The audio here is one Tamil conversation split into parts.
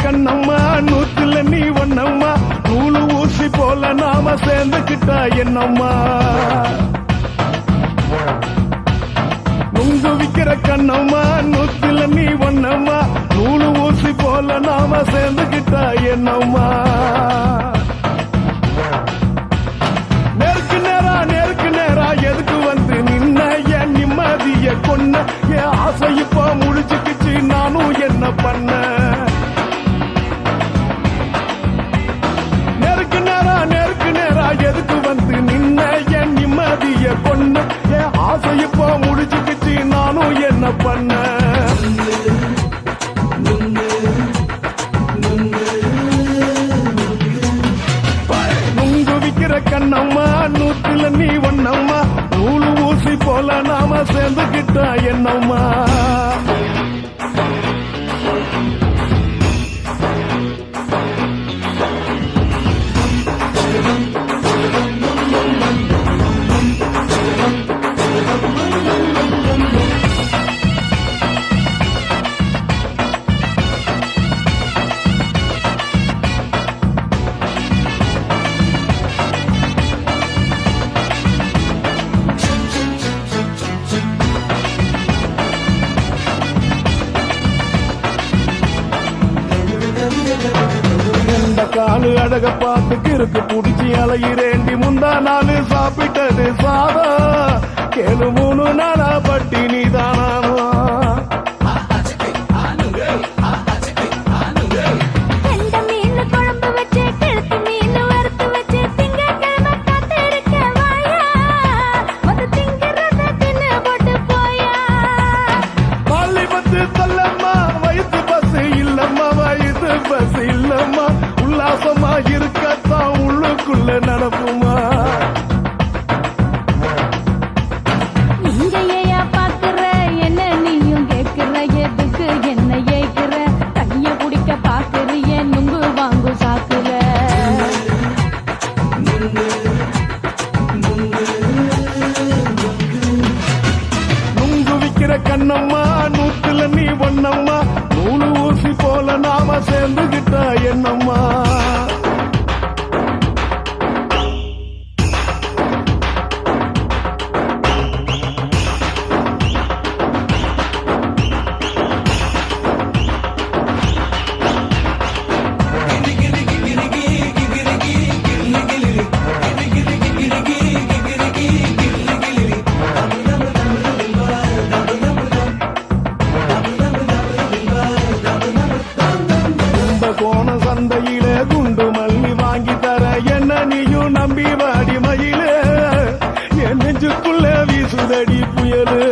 கண்ணம்மா நூத்துல நீ ஒன்னம்மா நூலு ஊசி போல நாம சேர்ந்துக்கிட்டா என்னம்மா நுங்கு விக்கிற கண்ணம்மா நூத்துல நீ ஒன்னம்மா நூலு ஊசி போல நாம சேர்ந்துக்கிட்டா என்னம்மா நேருக்கு நேரா எதுக்கு வந்து நின்ன என் நிம்மதிய கொன்ன என் ஆசை இப்போ முடிச்சுக்கிச்சு நானும் என்ன பண்ண எதுக்கு வந்து நின்ன என் நிம்மதிய கொன்ன என் ஆசை இப்போ முடிச்சுக்கிச்சு நானும் என்ன பண்ண நுங்கு விக்கிற கண்ணம்மா நூத்துல நீ ஒன்னம்மா நூலு ஊசி போல நாம சேர்ந்துக்கிட்டா என்னம்மா காலு அழக பார்த்து கிறுக்கு புடிச்சி அலையிறேண்டி முந்தா நாலு சாப்பிட்டது சாதா கேளு 3 நாளா பட்டினி தானாமா உல்லாசமா இருக்கத்தான் உள்ளுக்குள்ள நடப்புமா நீங்க பாக்குற என்ன நீயும் கேட்கிற எதுக்கு என்ன ஏக்குற கைய குடிக்க பாக்குறிய நுங்கு வாங்கு சாக்குற நுங்கு விக்கிற கண்ணம்மா நூத்துல நீ ஒன்னம்மா நூலு ஊசி போல நாம சேர்ந்துகிட்டா என்னம்மா சந்தையில குண்டு மல்லி வாங்கி தர என்ன நீயும் நம்பி வாடி மயில என் நெஞ்சுக்குள்ள வீசுதடி புயலு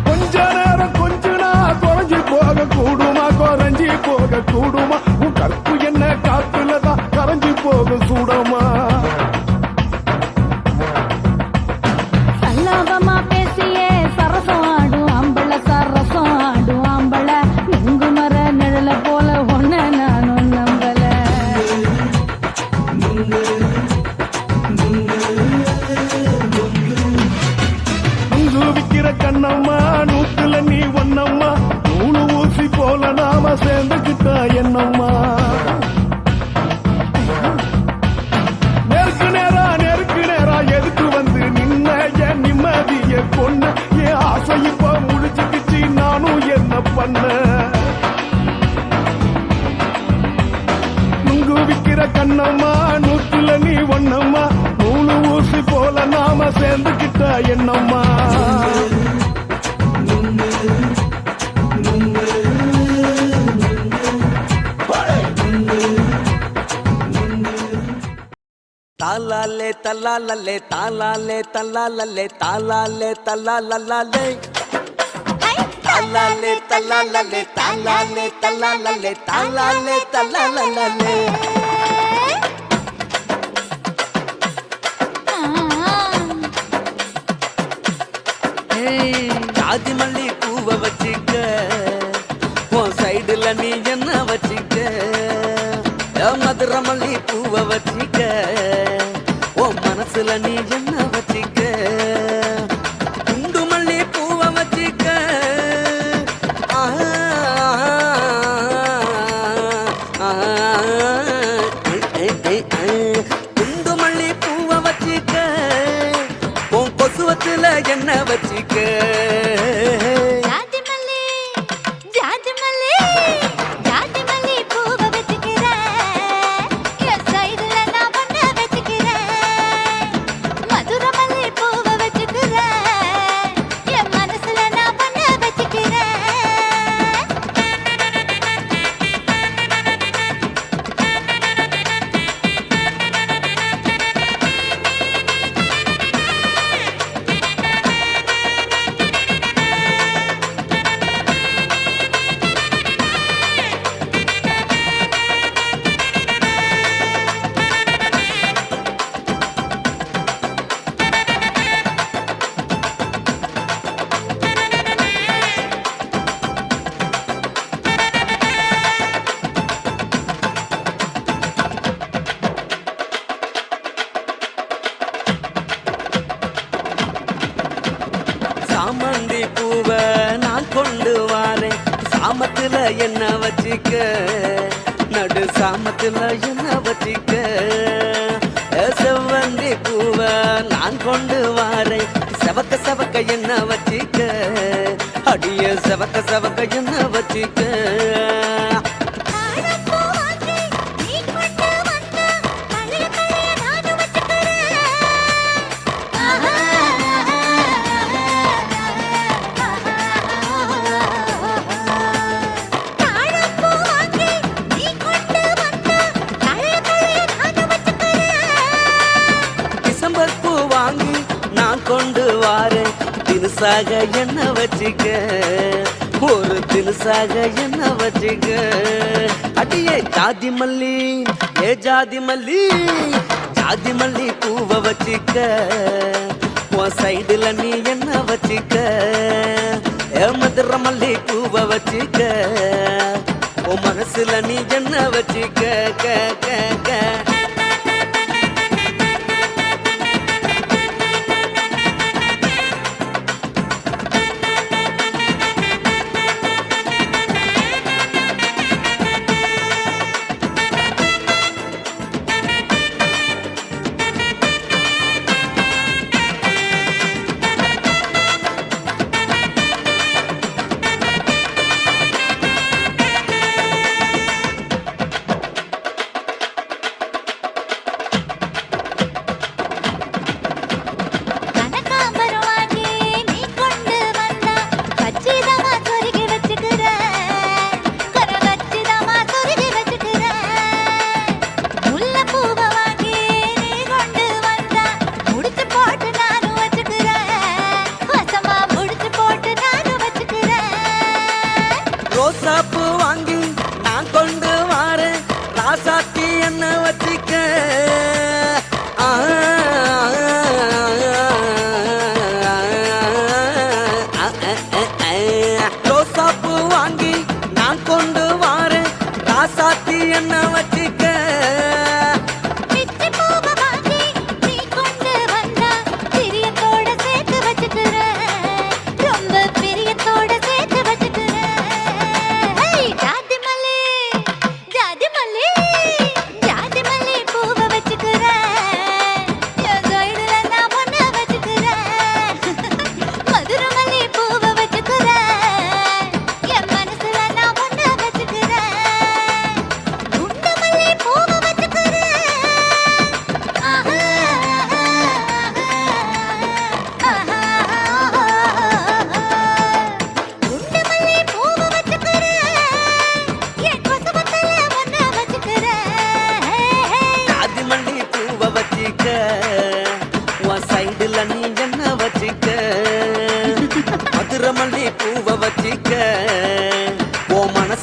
கொஞ்ச நேரம் கொஞ்ச நாள் குறைஞ்சி போக கூடுமா குறைஞ்சி போக கூடுமா உன் கற்பு என்ன காத்துலதான் கரைஞ்சி போக சூடமா சல்லாபமா பேசியே சரசம் ஆடும் ஆம்பள சரசம் ஆடும் ஆம்பள நுங்கு மர நிழல போல ஒன்ன நானும் நம்பல நுங்கு விக்கிற கண்ணம்மா நூத்துல நீ ஒன்னம்மா நூலு ஊசி போல நாம சேர்ந்துக்கிட்டா என்னம்மா நேருக்கு நேரா எதுக்கு வந்து நின்ன என் நிம்மதிய கொன்ன என் ஆசை இப்ப முடிச்சுக்கிச்சு நானும் என்ன பண்ண நுங்கு விக்கிற கண்ணம்மா நூத்துல நீ ஒன்னம்மா நூலு ஊசி போல நாம சேர்ந்துக்கிட்டா என்னம்மா தாலாலே தல்லாலே தாலாலே தல்லாலே தாலாலே தல்லாலே தாலாலே தல்லாலே தாலாலே தல்லாலே தாலாலே தல்லாலே ஜாதி மல்லி பூவை வச்சிக்க உன் சைடுல நீ என்ன வச்சிக்க மதுரை மல்லி பூவை வச்சிக்க உன் மனசுல நீ என்ன வச்சிக்க குண்டு மல்லி பூவை வச்சிக்க குண்டு மல்லி பூவை வச்சிக்க உன் கொசுவத்துல என்ன வச்சிக்க சாமந்தி பூவை நான் கொண்டு வாரேன் சாமத்துல என்ன வச்சிக்க நடு சாமத்துல என்ன வச்சிக்க செவ்வந்தி பூவை நான் கொண்டு வாரேன் செவக்க செவக்க என்ன வச்சிக்க அடிய செவக்க செவக்க என்ன வச்சிக்க கொண்டு வாரேன் தினுசாக என்ன வச்சிக்க ஒரு தினுசாக என்ன வச்சிக்க அடியே ஜாதி மல்லி ஏ ஜாதி மல்லி ஜாதி மல்லி பூவை வச்சிக்க உன் சைடுல நீ என்ன வச்சிக்க ஏ மதுரை மல்லி பூவை வச்சிக்க உன் மனசுல நீ என்ன வச்சிக்க க க க ரோசாப்பூ வாங்கி நான் கொண்டு வாரேன் ராசாத்தி என்ன வச்சிக்க ரோசாப்பூ வாங்கி நான் கொண்டு வாரேன் ராசாத்தி என்ன வச்சிக்க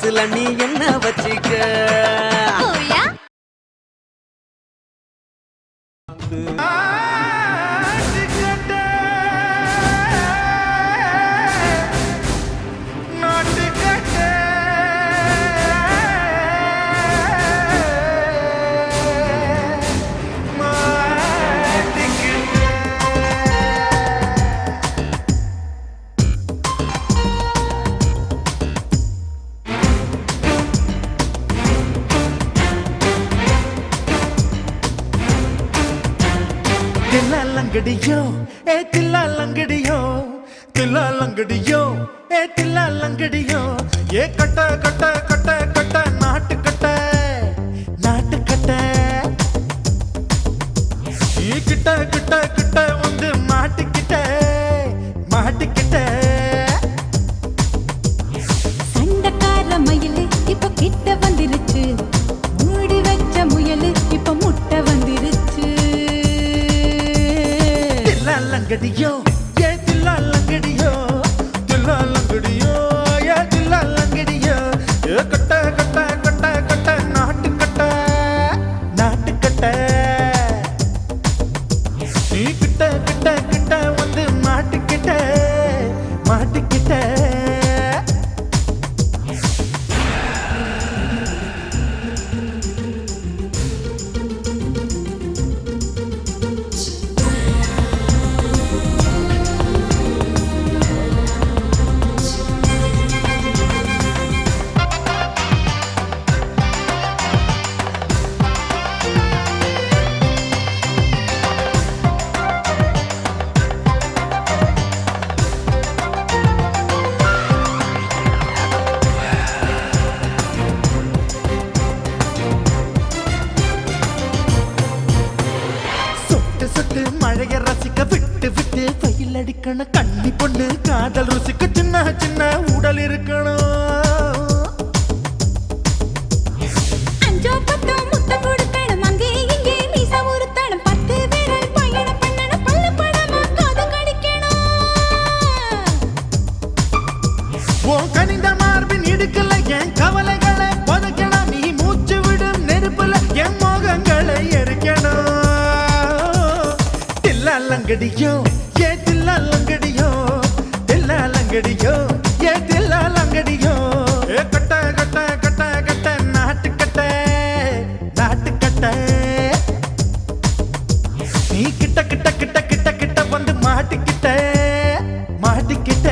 மனசுல நீ என்ன வச்சுக்க ஓயா தில்லாலங்கடியோ ஏ தில்லாலங்கடியோ தில்லாலங்கடியோ ஏ தில்லாலங்கடியோ ஏ கட்ட கட்ட கட்ட கட்ட நாட்டு கட்ட நாட்டு கட்ட நீ கிட்ட கிட்ட கிட்ட வந்து மாட்டிக்கிட்ட மாட்டிக்கிட்ட சண்டக்கார மயிலு இப்ப கிட்ட வந்துருச்சு மூடி வச்ச முயலு இப்ப முட்டை வந்துருச்சு தில்லாலங்கடியோ ஏ தில்லாலங்கடியோ தில்லாலங்கடியோ ஏ தில்லாலங்கடியோ ஏ கட்ட கட்ட கட்ட கட்ட நாட்டு கட்ட நாட்டு கட்ட நீ கிட்ட கிட்ட கிட்ட வந்து மாட்டிக்கிட்ட மாட்டிக்கிட்ட சொட்டு சொட்டு மழைய ரசிக்க விட்டு விட்டு வெயில் அடிக்கணும் கண்ணி பொண்ணு காதல் ருசிக்க சின்ன சின்ன உடல் இருக்கணும் அஞ்சோ பத்தோ முத்தம் கொடுக்கணும் அங்கே இங்கே மீச உருத்தணும் 10 விரல் பயணம் பண்ணணும் பல்ல படமா காது கடிக்கணும் உன் கனிந்த மார்பின் இடுக்கல என் கவலைகளை புதைக்கணும் நீ மூச்சு விடும் நெருப்புல என் மோகங்களை எரிக்கணும் தில்லாலங்கடியோ ஏ தில்லாலங்கடியோ தில்லாலங்கடியோ ஏ தில்லாலங்கடியோ ஏ கட்ட கட்ட கட்ட கட்ட நாட்டு கட்ட நாட்டு கட்ட நீ கிட்ட கிட்ட கிட்ட கிட்ட கிட்ட வந்து மாட்டிக்கிட்ட மாட்டிக்கிட்ட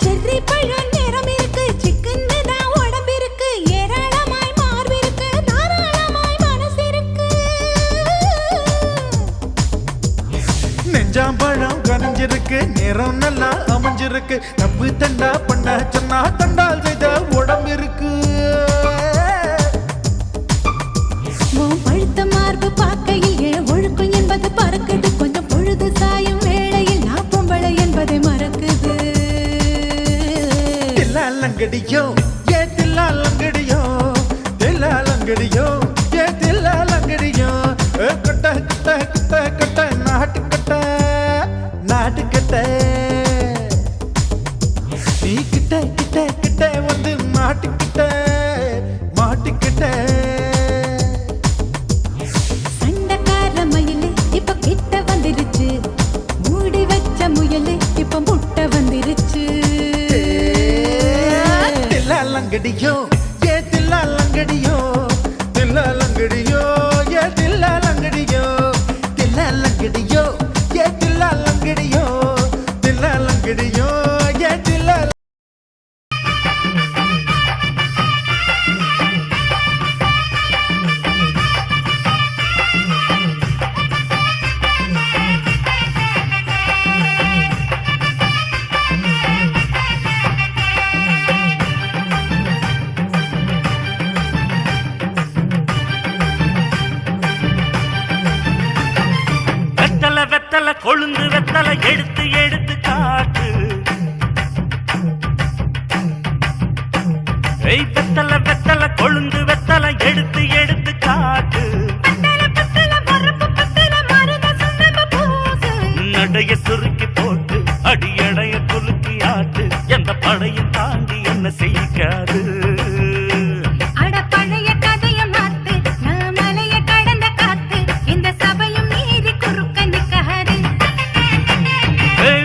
செர்ரி பழம் நிறம் இருக்கு சிக்கன்னு தான் உடம்பு இருக்கு ஏராளமாய் மார்பு இருக்கு தாராளமாய் மனசு இருக்கு நெஞ்சாம்பழம் கனிஞ்சிருக்கு நிறம் நல்லா அமைஞ்சிருக்கு நம்பு தண்டா பண்ண சொன்னா தண்டால் செய்த உடம்பு இருக்கு உன் பழுத்த மார்பு பார்க்கையில் ஏன் ஒழுக்கம் என்பது பறக்குது கொஞ்சம் பொழுது சாயும் வேளையில் நான் பொம்பளை என்பதை மறக்குது தில்லாலங்கடியோ ஏ தில்லாலங்கடியோ தில்லாலங்கடியோ ஏ தில்லாலங்கடியோ ஏ கட்ட கட்ட கட்ட கட்ட நாட்டு கட்ட நாட்டு கட்ட நீ கிட்ட கிட்ட கிட்ட வந்து மாட்டிக்கிட்ட மாட்டிக்கிட்ட சண்டக்கார மயிலு இப்ப கிட்ட வந்துருச்சு மூடி வச்ச முயலு இப்ப முட்டை வந்துருச்சு தில்லாலங்கடியோ ஏ தில்லாலங்கடியோ தில்லாலங்கடியோ ஏ தில்லாலங்கடியோ தில்லாலங்கடியோ ஏ தில்லாலங்கடியோ தில்லாலங்கடியோ ஏ தில்லால வெத்தலை கொழுந்து வெத்தலை எடுத்து எடுத்து காட்டு வெத்தலை வெத்தலை கொழுந்து வெத்தலை எடுத்து எடுத்து காட்டு நடைய சுருக்கி போட்டு அடியடைய குலுக்கி ஆட்டு எந்த படையும் தாண்டி என்ன செய்யாது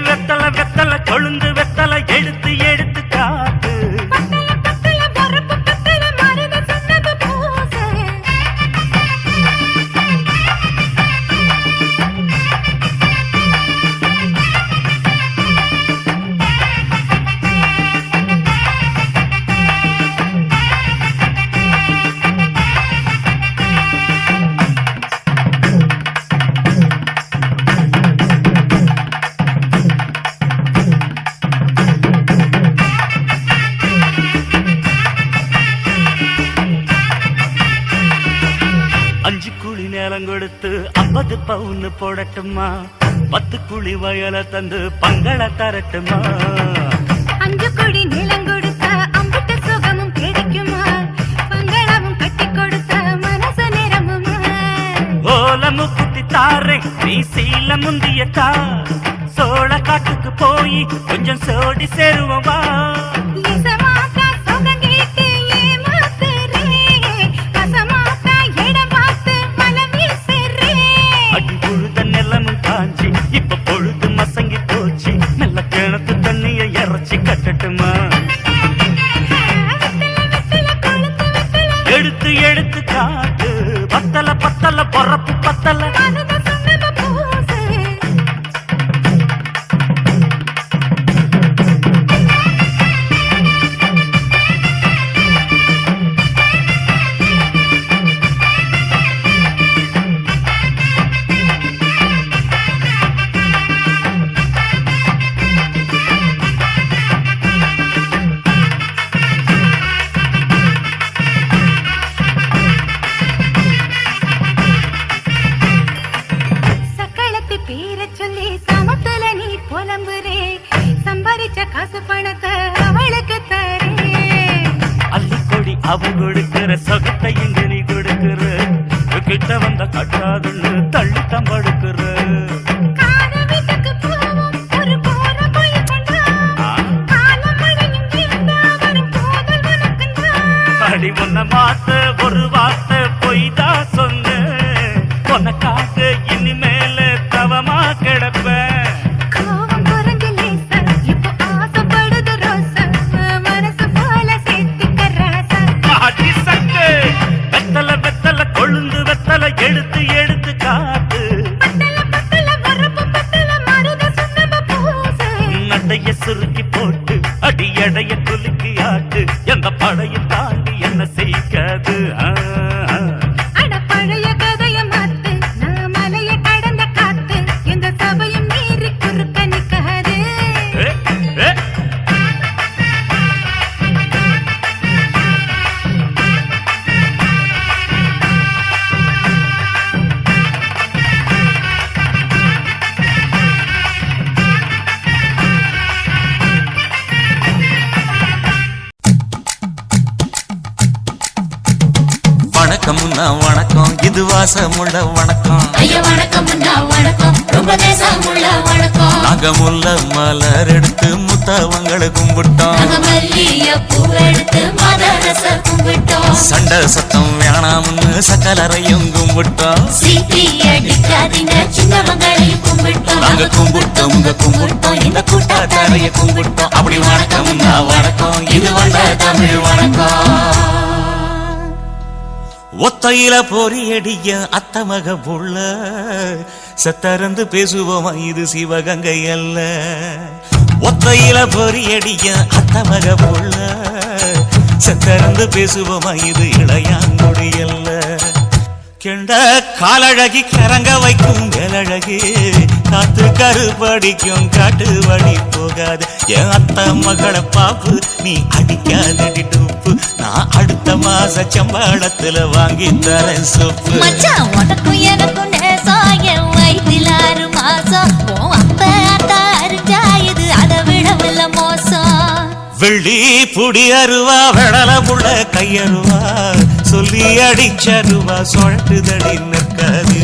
வெத்தலை வெத்தலை கொழுந்து வெத்தலை எடுத்து எடுத்து காட்டு கொடுத்து 50 பவுன் போடட்டுமா 10 குழி வயல தந்து பங்கள தரட்டுமா 5 கோடி நிலம் கொடுத்த அம்புட்டு சுகமும் கிடைக்குமா பங்களமும் கட்டி கொடுத்த மனசு நிரம்புமா ஓலமு குத்தி தாரே நீ சீல முந்தியத்தா சோழ காட்டுக்கு போய் கொஞ்சம் சோடி சேருவமா இப்ப பொழுது மசங்கி போச்சு நல்ல கிணத்து தண்ணிய இறச்சி கட்டட்டுமா எடுத்து எடுத்து காட்டு பத்தல பத்தல பொறப்பு பத்தல அவன் கொடுக்கிற சொகத்தை இங்க நீ கொடுக்கிற கிட்ட வந்த கட்டாதுன்னு தள்ளி தம்படுக்கிற அடி உன்ன மாத்த ஒரு வார்த்தை பொய்தா சொன்ன உனக்காக இனிமேல தவமா கிடப்ப எடுத்து எடுத்து காட்டு நடைய சுருக்கி போட்டு அடி எடைய குலுக்கி ஆட்டு எந்த படையும் தாண்டி என்ன செய்யாது பழைய கதைய மாத்து நான் மலைய கடந்த காத்து எந்த சபையும் மீறி குறுக்க நிக்காது வணக்கம் இது வாசமுள்ள வணக்கம் ஐயா வணக்கம் வணக்கம் ரொம்ப தேசமுள்ள வணக்கம் நாங்க முல்ல மலர் எடுத்து முத்தவங்களை கும்பிட்டோம் நாங்க மல்லிய பூ எடுத்து மதரச கும்பிட்டோம் சண்டை சத்தம் வேணாம்னு சக்கலரையும் கும்பிட்டோம் சீட்டி அடிக்காதீங்க சின்னவங்களையும் கும்பிட்டோம் நாங்க கும்பிட்டோம் உங்க கும்பிட்டோம் இந்த கூட்டாத்தாரைய கும்பிட்டோம் அப்படி வணக்கம் வணக்கம் இது வந்த தமிழ் வணக்கம் ஒத்தையில பொறியடிய அத்தமக புள்ள சத்தரந்து பேசுவோமா இது சிவகங்கை அல்ல ஒத்தையில பொறியடிய அத்தமக புள்ள சத்தரந்து பேசுவோமா இது இளையாங்குடி அல்ல கெண்ட காலழகி கரங்க வைக்கும் வேலழகி காத்து கருப்படிக்கும் காட்டு வழி போகாது என் அத்த மகளை பாப்பு நீ அடிக்காதடி டூப்பு நான் அடுத்த மாச சம்பளத்துல வாங்கி தரேன் சொப்பு மச்சான் உனக்கும் எனக்கும் நேசம் என் வயிற்றில் 6 மாசம் வெள்ளி புடி அருவா வெடல புள்ள கையருவா சொல்லி அடிச்சருவா சொழட்டுதடி நிற்காது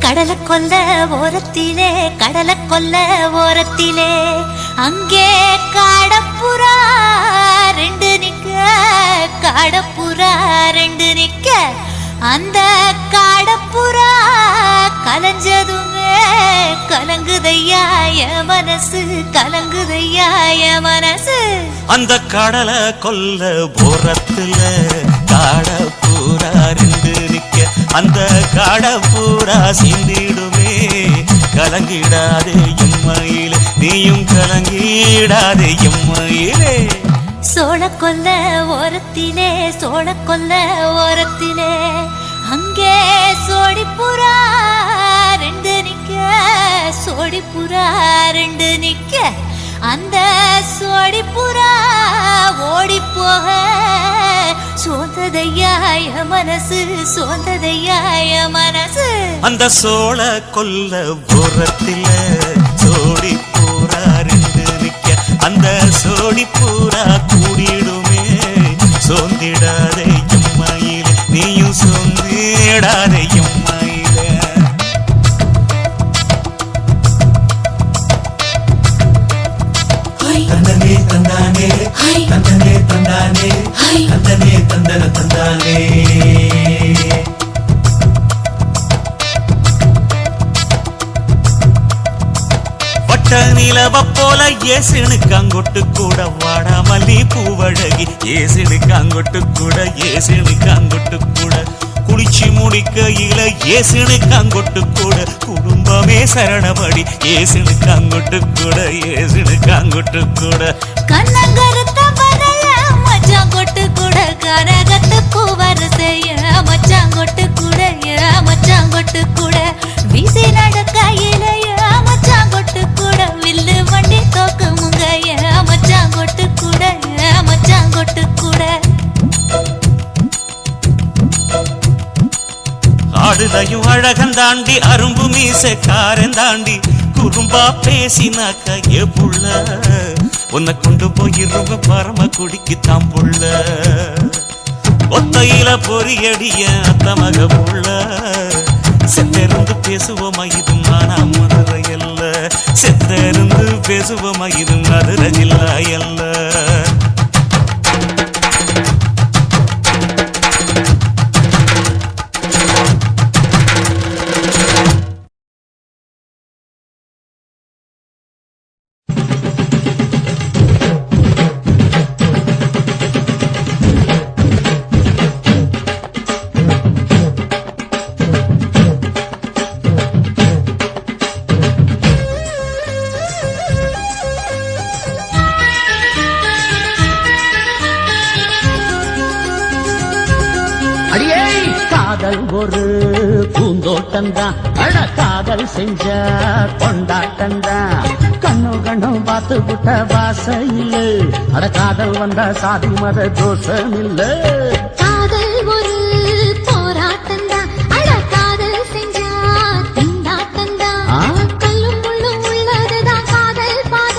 கடலை கொல்ல ஓரத்திலே கடலை கொல்ல ஓரத்திலே அங்கே காடப்புறா ரெண்டு நிக்க காடப்புறா ரெண்டு நிக்க அந்த காடப்புறா கலஞ்சதுமே கலங்குதையா என் மனசு கலங்குதையா என் மனசு அந்த கடலை கொல்ல ஓரத்துல காடப்பூரா ரெண்டு நிக்க அந்த காடப்பூரா சிந்திடுமே கலங்கிடாதே எம்மையிலே நீயும் கலங்கிடாதே எம்மையிலே சோழ கொல்ல ஓரத்திலே சோழ கொல்ல ஓரத்திலே அங்கே சோடிப்புறா ரெண்டு நிக்க சோடிப்புறா ரெண்டு நிக்க அந்த சோடிப்புறா ஓடி போக சோந்ததையாய மனசு சோந்ததையாய மனசு அந்த சோழ கொல்ல ஓரத்தில சோடி பூரா ரெண்டு நிக்க அந்த சோடி பூரா கூடிடுமே சோந்திடாதே எம்மையிலே நீயும் சோந்திடாதே எம்மையிலே தந்தனே தந்தானே தந்தனே தந்தானே தந்தனே தந்தன தந்தானே வட்ட நிலவ போல ஏசினுக்கு அங்கொட்டு கூட வாடாமல்லி பூவழகி ஏசினுக்கு அங்கொட்டு கூட ஏசினுக்கு அங்கொட்டு கூட குளிச்சு முடிக்கையில ஏசினுக்கு அங்கொட்டு கூட குடும்பமே சரணபடி ஏசினுக்கு அங்கொட்டு கூட ஏசினுக்கு அங்கொட்டு கூட கண்ணங்கருத்த பதைய மச்சாங்கொட்டு கூட கரகத்து பூவரசைய மச்சாங்கொட்டு கூட மச்சாங்கொட்டு கூட வீசி நடக்கையிலைய மச்சாங்கொட்டு கூட வில்லு வண்டி தோக்குமுங்க மச்சாங்கொட்டு கூட மச்சாங்கொட்டு கூட ஆடுதையும் அழகன் தாண்டி அரும்பு மீசக்காரன் தாண்டி குறும்பா பேசினாக்க ஏ புள்ள உன்னை கொண்டு போயிரும்ப பரம குடிக்கு தாம்புள்ள ஒத்தையில பொறியடிய அத்தமக புள்ள செத்தருந்து பேசுவோமா இது மானா மதுரை அல்ல செத்தருந்து பேசுவோமா இது மதுரை ஜில்லா அல்ல காதல் ஒரு பூந்தோட்டம்தான் அட காதல் செஞ்ச கொண்டாட்டம்தான் கண்ணு கண்ணு பார்த்து விட்ட வாசையில் அட காதல் வந்த சாதி மத தோஷம் இல்ல காதல் ஒரு போராட்டம்தான் அட காதல் செஞ்சா திண்டாட்டம்தான் கல்லும் முள்ளும் உள்ளதுதான் காதல் பாத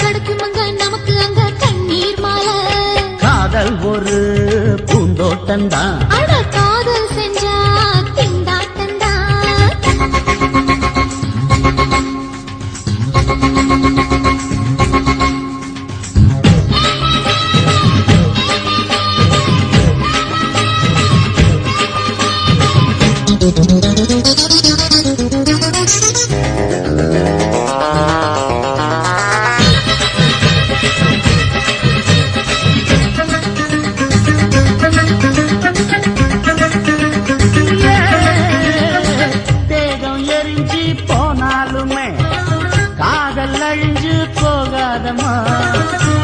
கிடைக்குமங்க நமக்கு அங்க கண்ணீர் மாலை காதல் ஒரு பூந்தோட்டம்தான் அட காதல் செஞ்சா திண்டாட்டம்தான் தேகம் எரிஞ்சு போனாலுமே காதல் அழிஞ்சு போகாதம்மா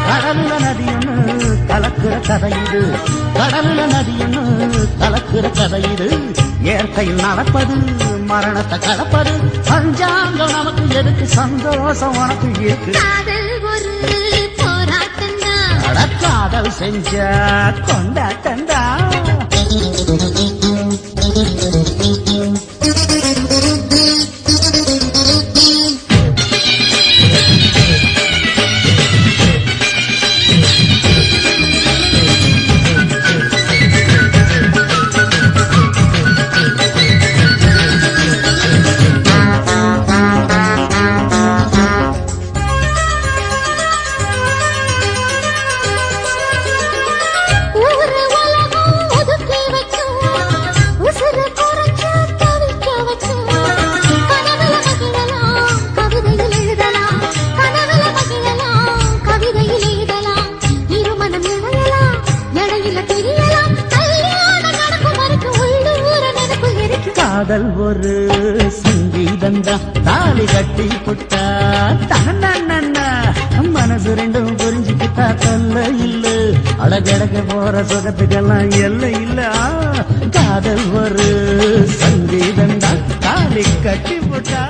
கடல்ல நதியொன்னு கலக்குற கதையுது கடல்ல நதியொன்னு கலக்குற கதையுது இயற்கையில் நடப்பது மரணத்தை கடப்பது பஞ்சாங்கம் நமக்கு எதுக்கு சந்தோஷம் உனக்கு இருக்கு காதல் ஒரு போராட்டம்தான் அட காதல் செஞ்ச கொண்டாட்டம்தான் காதல் ஒரு சங்கீதந்தா தாலி கட்டி புட்டா தன்னா மனசு ரெண்டும் புரிஞ்சுக்கிட்டா தொல்ல இல்ல அழகழக போற சுகத்துக்கெல்லாம் எல்லை இல்ல காதல் ஒரு சங்கீதந்தா தாலி கட்டி புட்டா